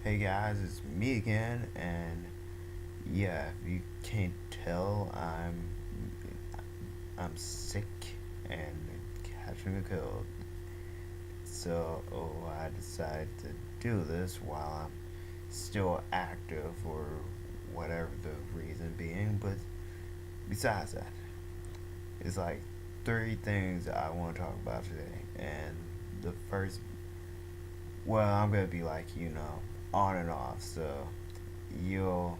Hey guys, it's me again, and yeah, if you can't tell, I'm sick and catching a cold. So I decided to do this while I'm still active, or whatever the reason being. But besides that, it's like three things I want to talk about today, and the first, well, I'm gonna be like on and off, so you'll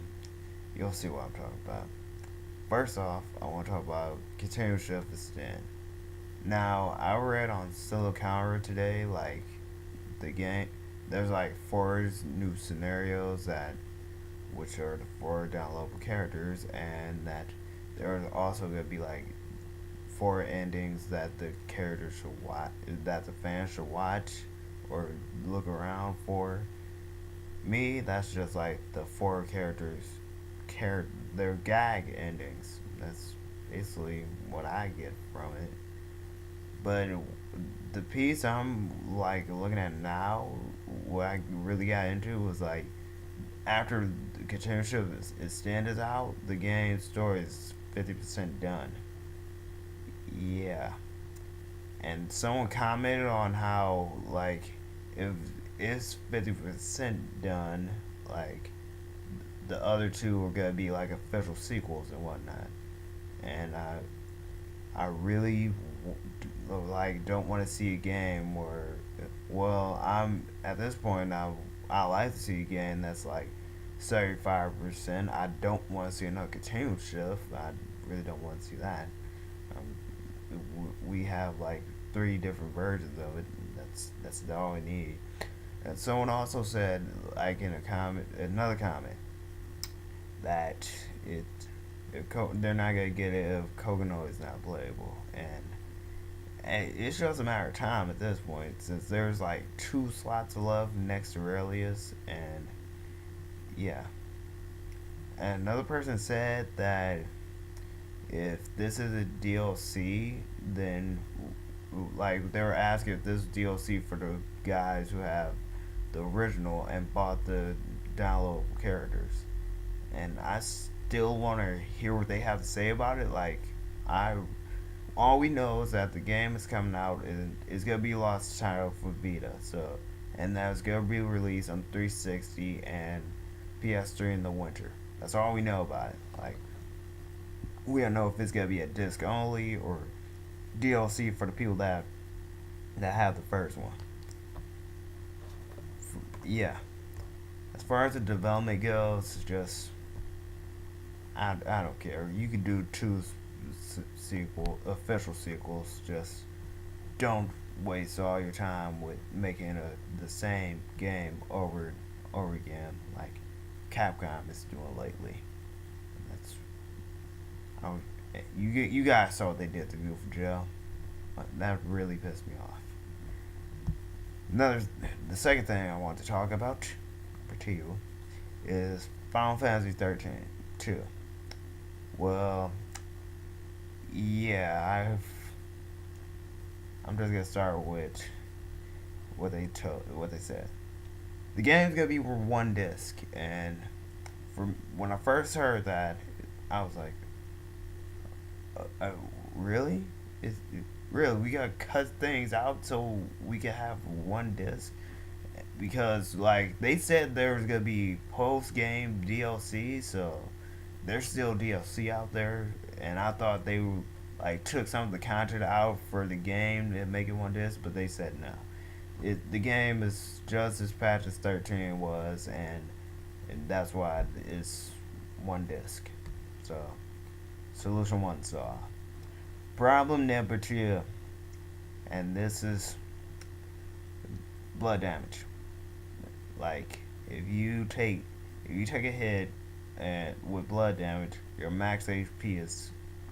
you'll see what I'm talking about. First off, I want to talk about continuous shift extend. Now, I read on Silo Counter today, like the game, there's like four new scenarios that, which are the four downloadable characters, and that there's also gonna be like four endings that the characters should watch, that the fans should watch or look around for. Me, that's just like the four characters, their gag endings. That's basically what I get from it. But the piece I'm like looking at now, what I really got into was like after the continuation extend is out, the game story is 50% done. Yeah, and someone commented on how like if it's 50% done, like the other two are gonna be like official sequels and whatnot. And I really like don't want to see a game where, well, I'm at this point I like to see a game that's like 75%. I don't want to see another continuous shift. I really don't want to see that. We have like three different versions of it. That's all we need. And someone also said, like in a comment, another comment, that it they're not gonna get it if Kokono is not playable, and it's just a matter of time at this point, since there's like two slots left next to Aurelius, and yeah. And another person said that if this is a DLC, then like they were asking if this is DLC for the guys who have the original and bought the downloadable characters, and I still want to hear what they have to say about it. Like, I all we know is that the game is coming out and it's gonna be lost title for Vita, so and that it's gonna be released on 360 and PS3 in the winter. That's all we know about it. Like, we don't know if it's gonna be a disc only or DLC for the people that have the first one. Yeah. As far as the development goes, just I don't care. You could do two official sequels. Just don't waste all your time with making the same game over again, like Capcom is doing lately. That's I, you guys saw what they did to Beautiful Joe. That really pissed me off. Another, the second thing I want to talk about for you is Final Fantasy 13 2. Well, yeah, I'm just gonna start with what they said. The game's gonna be one disc, and from when I first heard that, I was like, really? Really? We gotta cut things out so we can have one disc? Because like they said there was gonna be post game DLC, so there's still DLC out there, and I thought they like took some of the content out for the game and make it one disc, but they said no. The game is just as patch as 13 was, and that's why it's one disc. So solution one saw. Problem number two, and this is blood damage. Like if you take a hit and with blood damage, your max HP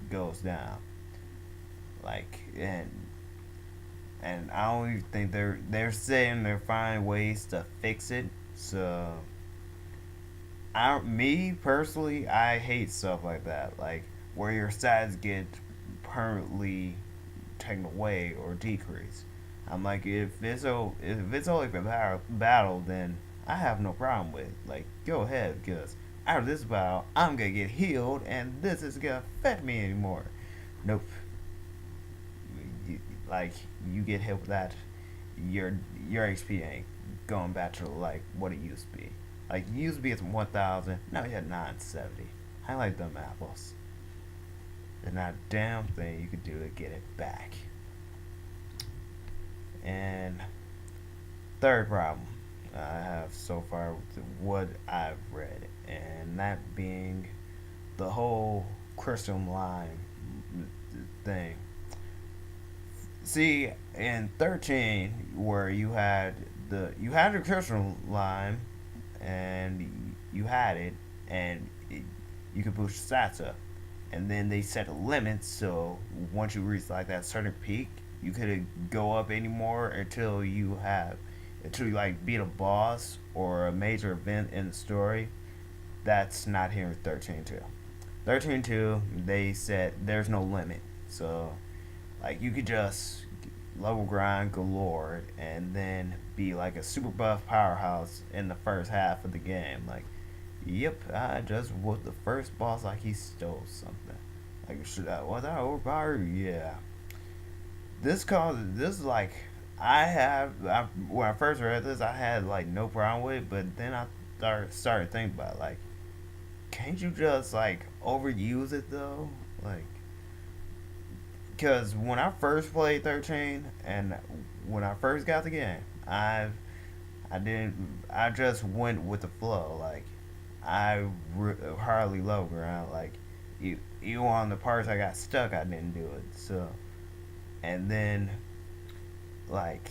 goes down. Like, and I don't even think they're saying they're finding ways to fix it. So me personally, I hate stuff like that. Like where your stats get permanently taken away or decreased. I'm like, if it's only for battle, then I have no problem with. Like, go ahead, because after this battle, I'm gonna get healed, and this is gonna affect me anymore. Nope. You, like, you get hit with that, your HP ain't going back to like what it used to be. Like, it used to be at 1,000, now you had 970. I like them apples. There's not a damn thing you could do to get it back. And third problem I have so far with what I've read, and that being the whole crystal line thing. See, in 13, where you had the crystal line, and you had it, and you could boost your stats up, and then they set a limit, so once you reach like that certain peak, you couldn't go up anymore until you like beat a boss or a major event in the story. That's not here in 13.2. 13.2, they said there's no limit, so like you could just level grind galore and then be like a super buff powerhouse in the first half of the game. Like, yep, I just whooped the first boss like he stole something. Like, was that overpowered? Yeah. This like when I first read this, I had like no problem with it, but then I started thinking about it, like, can't you just like overuse it though? Like, because when I first played 13 and when I first got the game, I didn't. I just went with the flow. Like, hardly level ground. Like, even on the parts I got stuck, I didn't do it. So, and then like,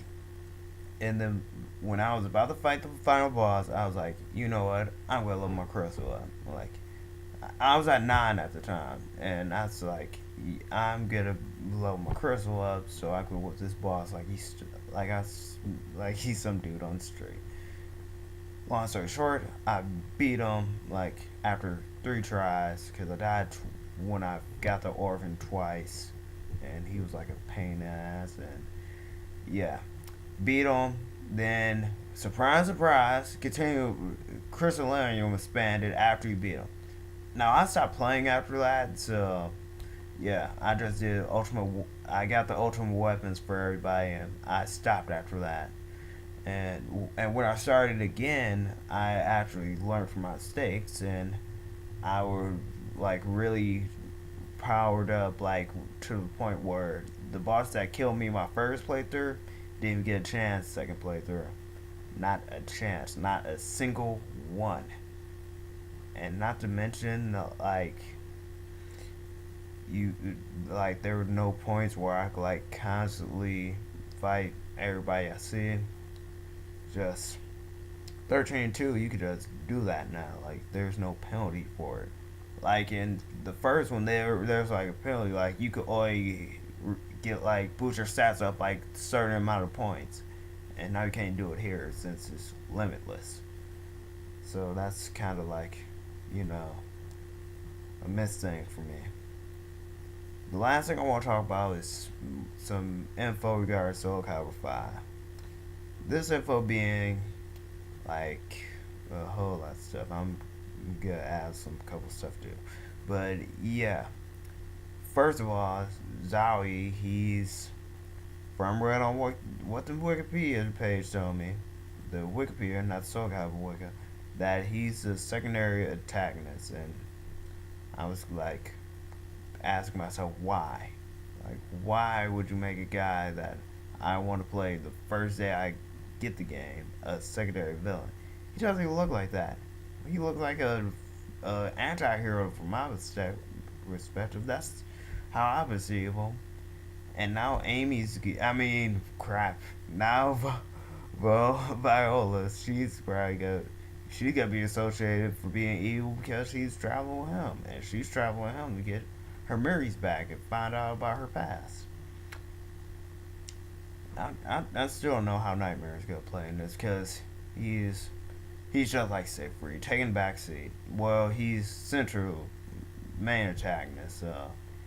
and then when I was about to fight the final boss, I was like, you know what? I'm gonna level my crystal up. Like, I was at 9 at the time, and I was like, I'm gonna level my crystal up so I could whoop this boss like he's some dude on the street. Long story short, I beat him like after 3 tries because I died when I got the orphan twice, and he was like a pain in the ass. And yeah, beat him. Then surprise, surprise, continue crystallarium expanded after you beat him. Now I stopped playing after that, so yeah, I just did ultimate. I got the ultimate weapons for everybody, and I stopped after that. And when I started again, I actually learned from my mistakes, and I would like really powered up like to the point where the boss that killed me my first playthrough didn't even get a chance second playthrough. Not a chance, not a single one. And not to mention like you like there were no points where I could like constantly fight everybody I see. Just 13.2, you could just do that now. Like, there's no penalty for it. Like in the first one, there's like a penalty. Like, you could only get like boost your stats up like a certain amount of points, and now you can't do it here since it's limitless. So that's kind of like, you know, a missed thing for me. The last thing I want to talk about is some info regarding Soul Calibur 5. This info being like a whole lot of stuff. I'm gonna add some couple stuff too. But yeah, first of all, Zowie, he's from read on what the Wikipedia page told me, the Wikipedia, not the Soul Calibur Wiki, that he's a secondary antagonist, and I was like asking myself why. Like, why would you make a guy that I want to play the first day I get the game a secondary villain? He doesn't even look like that. He looks like a anti-hero from my perspective. That's how I perceive him. And now crap. Now Viola, she's gonna be associated for being evil because she's traveling with him, and she's traveling with him to get her memories back and find out about her past. I still don't know how Nightmare is gonna play in this because he's just like Siegfried, taking backseat. Well, he's central main antagonist,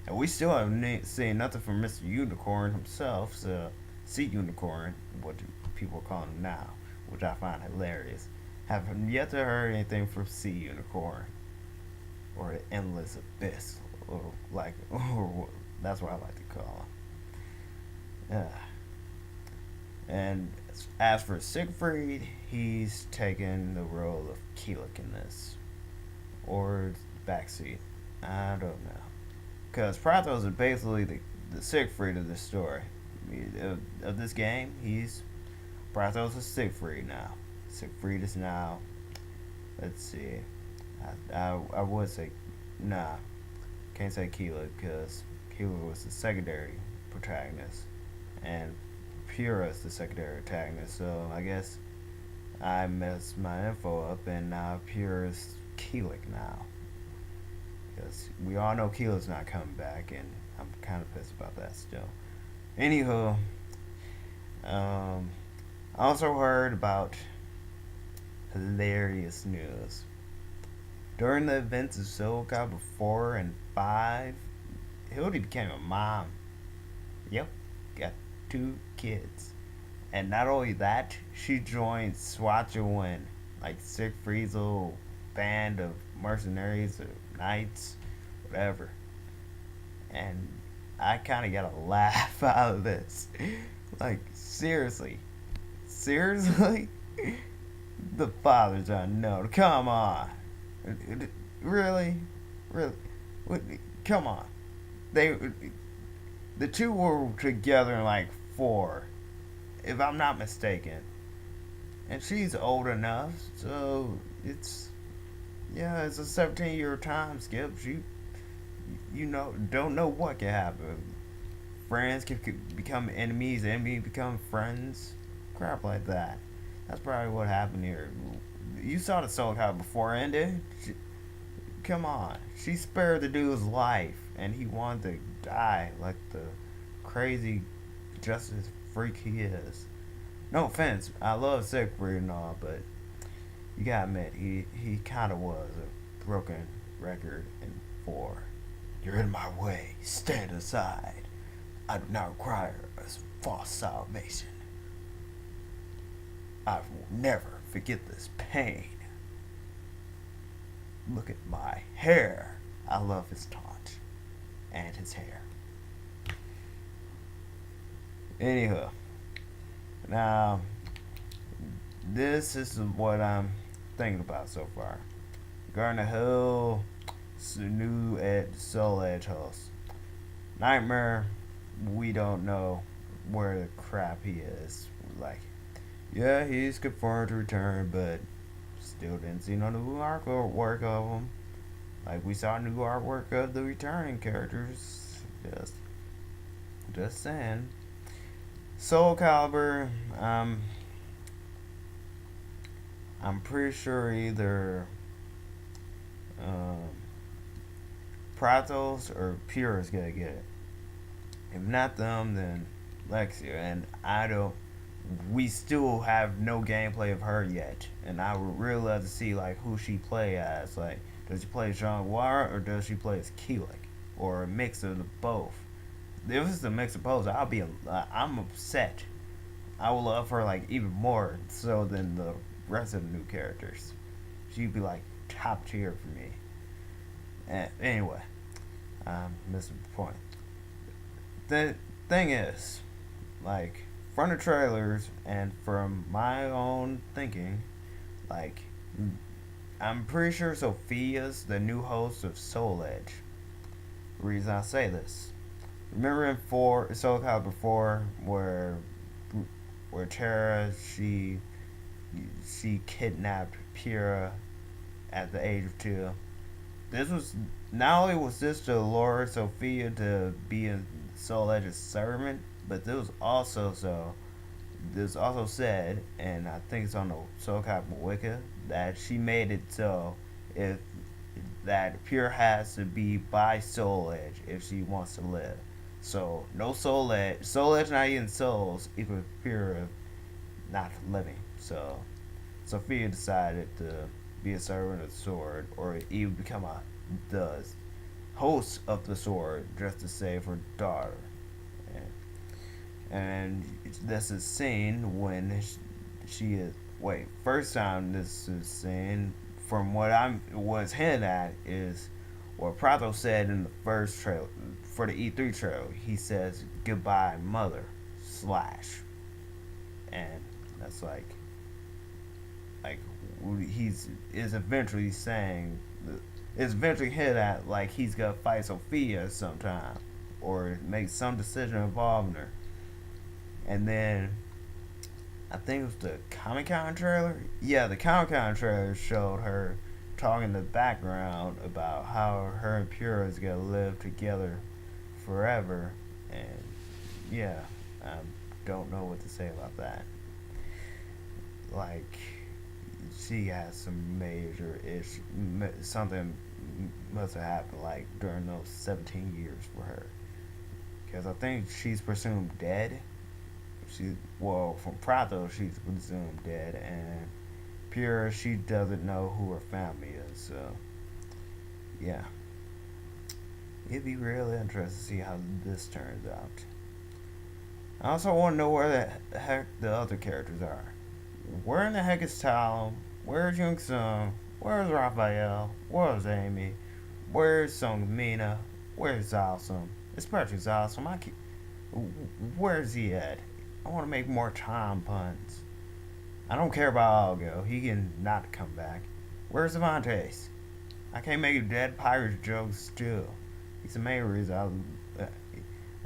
and we still haven't seen nothing from Mr. Unicorn himself. So, Sea Unicorn, what people call him now, which I find hilarious. Have yet to heard anything from Sea Unicorn or the Endless Abyss, or like, or that's what I like to call him. And as for Siegfried, he's taken the role of Keelik in this, or backseat. I don't know, because Pratos is basically the Siegfried of this story. Of this game, he's Pratos is Siegfried now. Siegfried is now. Let's see. I would say, nah, can't say Keeler because Keeler was the secondary protagonist, and Pura is the secondary protagonist. So I guess I messed my info up, and now Pura's Keelik now. Because we all know Keeler's not coming back, and I'm kind of pissed about that still. Anywho, I also heard about hilarious news. During the events of Soul Calibur 4 and 5, Hildy became a mom. Yep, got 2 kids. And not only that, she joined Swatchewin, like Siegfried's little band of mercenaries or knights, whatever. And I kind of got a laugh out of this. Like, seriously. Seriously? The father's unknown. Come on. Really? Really? Come on. The 2 were together in like 4, if I'm not mistaken. And she's old enough, so it's it's a 17-year time skip. You know, don't know what can happen. Friends can become enemies, enemies become friends, crap like that. That's probably what happened here. You saw the Soul Calibur before ended. Come on, she spared the dude's life, and he wanted to die like the crazy justice freak he is. No offense, I love Siegfried and all, but you gotta admit he kind of was a broken record in 4. You're in my way. Stand aside. I do not require a false salvation. I will never forget this pain. Look at my hair. I love his taunt and his hair. Anywho, now this is what I'm thinking about so far. Garner Hill, new Soul Edge host. Nightmare, we don't know where the crap he is. Like, yeah, he's confirmed to return, but still didn't see no new artwork of him. Like, we saw new artwork of the returning characters. Just saying. Soul Calibur, I'm pretty sure either Pratos or Pure is gonna get it. If not them, then Lexia. And I don't. We still have no gameplay of her yet, and I would really love to see like who she play as. Like, does she play Jean Noir or does she play as Keelik, or a mix of the both? If it's a mix of both, I'm upset. I will love her like even more so than the rest of the new characters. She'd be like top tier for me. Anyway, I'm missing the point. The thing is, like, from the trailers and from my own thinking, like, I'm pretty sure Sophia's the new host of Soul Edge. The reason I say this, remember in Soul Calibur 4 where Terra she kidnapped Pyrrha at the age of 2. This was not only was this to lure Sophia to be a Soul Edge's servant, but this also said, and I think it's on the Soul Calibur Wiki, that she made it so if that Pure has to be by Soul Edge if she wants to live. So no Soul Edge. Soul Edge not eating souls equals Pure not living. So Sophia decided to be a servant of the sword, or even become the host of the sword just to save her daughter. And this is seen when wait, first time this is saying, from what I was hinted at, is what Prato said in the first trailer for the E3 trailer. He says goodbye, mother slash, and that's like he's is eventually saying is eventually hit at like he's gonna fight Sophia sometime or make some decision involving her, and then I think it was the Comic Con trailer. Yeah, the Comic Con trailer showed her talking in the background about how her and Pura is gonna live together forever, and yeah, I don't know what to say about that. Like, she has some major issue. Something must have happened like during those 17 years for her, because I think she's presumed dead. From Prato, she's presumed dead, and Pura, she doesn't know who her family is. So yeah, it'd be really interesting to see how this turns out. I also want to know where the heck the other characters are. Where in the heck is Talon? Where's Young Sung? Where's Raphael? Where's Amy? Where's Sung Mina? Where's Awesome? Especially Awesome. Where's he at? I want to make more time puns. I don't care about Algo. He can not come back. Where's Avantes? I can't make dead pirate jokes still. He's the main reason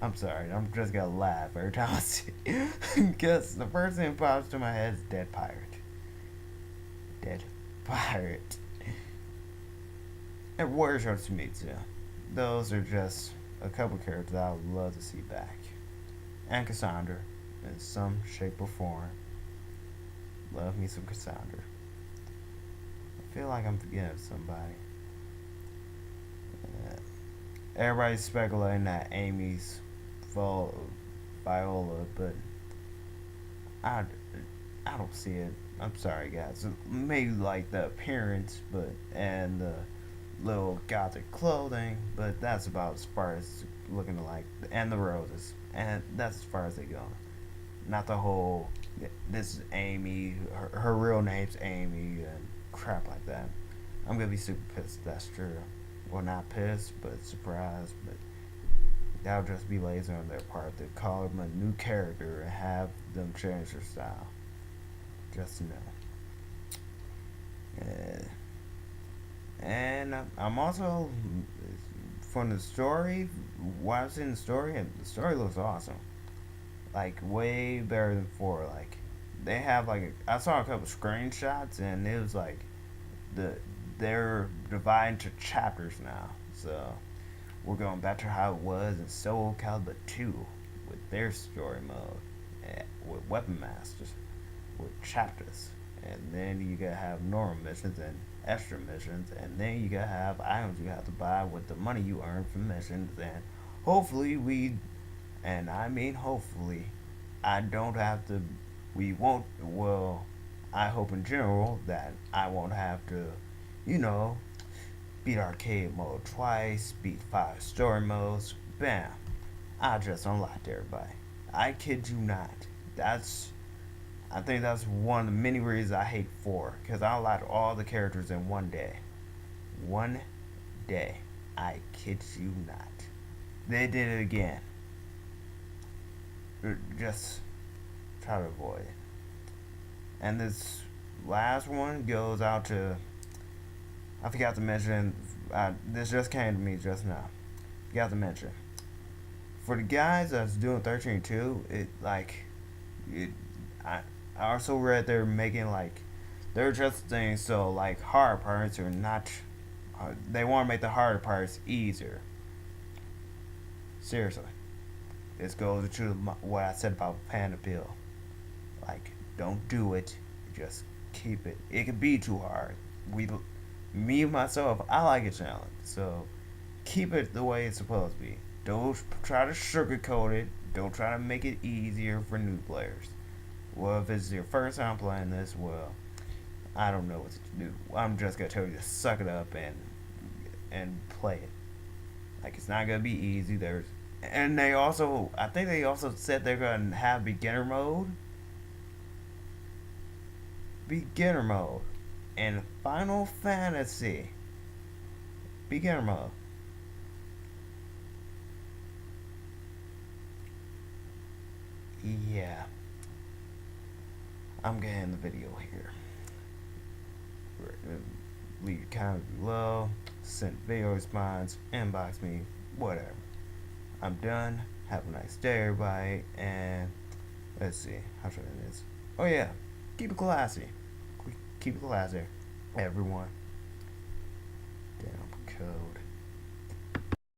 I'm sorry. I'm just gonna laugh every time I see it. Because the first thing that pops to my head is dead pirate. Dead pirate. And Warrior Shotsumitsu. Those are just a couple characters I would love to see back. And Cassandra, in some shape or form. Love me some Cassandra. I feel like I'm forgetting somebody. Everybody's speculating that Amy's Viola, but I don't see it. I'm sorry, guys. Maybe like the appearance, and the little gothic clothing, but that's about as far as looking like, and the roses, and that's as far as they go. Not the whole. This is Amy. Her real name's Amy, and crap like that. I'm gonna be super pissed if that's true. Well, not pissed, but surprised. But that would just be lazy on their part to call them a new character and have them change their style. Just know. And I'm also from the story. What I've seen in the story, and the story looks awesome. Like way better than 4. Like they have I saw a couple screenshots, and it was like they're divided into chapters now. So we're going back to how it was in Soul Calibur 2 with their story mode, with weapon masters, with chapters, and then you gotta have normal missions and extra missions, and then you gotta have items you have to buy with the money you earn from missions, and hopefully and I mean hopefully, I don't have to, we won't, well, I hope in general that I won't have to, beat arcade mode twice, beat 5 story modes, bam, I just unlocked everybody. I kid you not. I think that's one of the many reasons I hate 4, because I unlocked all the characters in one day. One day. I kid you not. They did it again. Just try to avoid it. And this last one goes out to, I forgot to mention, this just came to me just now. Forgot to mention. For the guys that's doing 13.2, I also read they're making they're just things so hard parts are not, they want to make the harder parts easier. Seriously. This goes to what I said about Panda Bill. Don't do it. Just keep it. It can be too hard. Me myself, I like a challenge. So keep it the way it's supposed to be. Don't try to sugarcoat it. Don't try to make it easier for new players. Well, if it's your first time playing this, well, I don't know what to do. I'm just gonna tell you to suck it up and play it. It's not gonna be easy. And I think they also said they're gonna have beginner mode. beginner mode, and Final Fantasy beginner mode. Yeah, I'm gonna end the video here. Leave your comment below, send video response, inbox me, whatever. I'm done. Have a nice day, everybody, and let's see, how should I end this? Oh yeah, keep it classy. Keep it classy, everyone. Damn code.